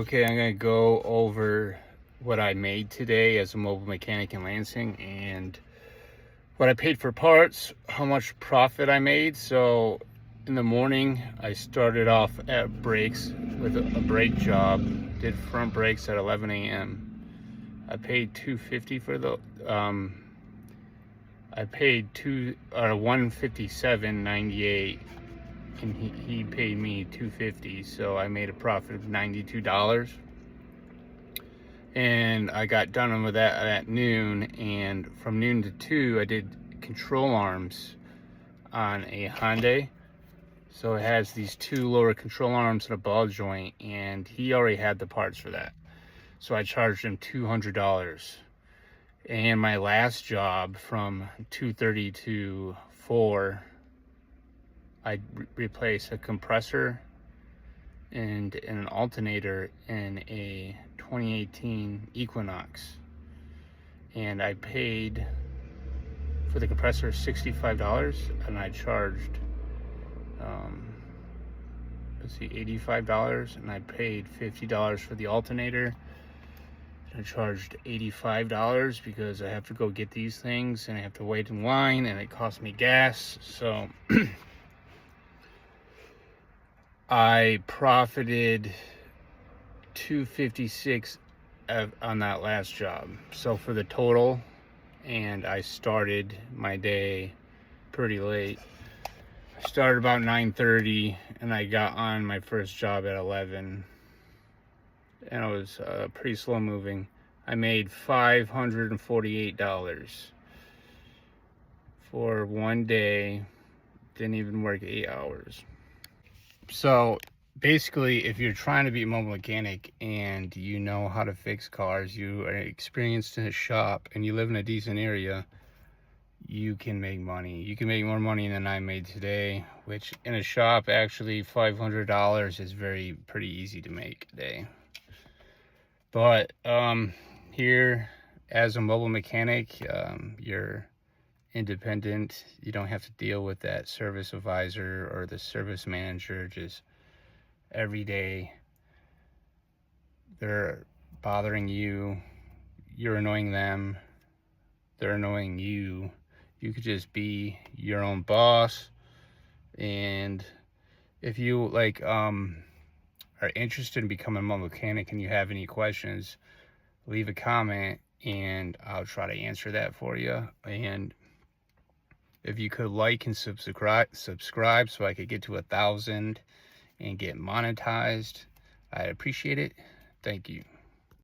Okay, I'm gonna go over what I made today as a mobile mechanic in Lansing and what I paid for parts, how much profit I made. So in the morning, I started off at brakes with a brake job, did front brakes at 11 a.m. I paid $250 for the, I paid 157.98, and he paid me $250, so I made a profit of $92. And I got done with that at noon, and from noon to 2 I did control arms on a Hyundai. So it has these two lower control arms and a ball joint, and he already had the parts for that, so I charged him $200. And my last job from 2:30 to 4, I replaced a compressor and an alternator in a 2018 Equinox, and I paid for the compressor $65, and I charged $85, and I paid $50 for the alternator. I charged $85 because I have to go get these things and I have to wait in line, and it costs me gas. So I profited $256 on that last job. So for the total, and I started my day pretty late. I started about 9:30 and I got on my first job at 11, and it was pretty slow moving. I made $548 for one day, didn't even work 8 hours. So basically, if you're trying to be a mobile mechanic and you know how to fix cars, you are experienced in a shop, and you live in a decent area, you can make money. You can make more money than I made today, which in a shop, actually $500 is pretty easy to make a day. But here, as a mobile mechanic, you're independent. You don't have to deal with that service advisor or the service manager. Just every day they're bothering you, you're annoying them, they're annoying you. You could just be your own boss. And if you are interested in becoming a mobile mechanic and you have any questions, leave a comment and I'll try to answer that for you. And if you could like and subscribe so I could get to 1,000 and get monetized, I'd appreciate it. Thank you.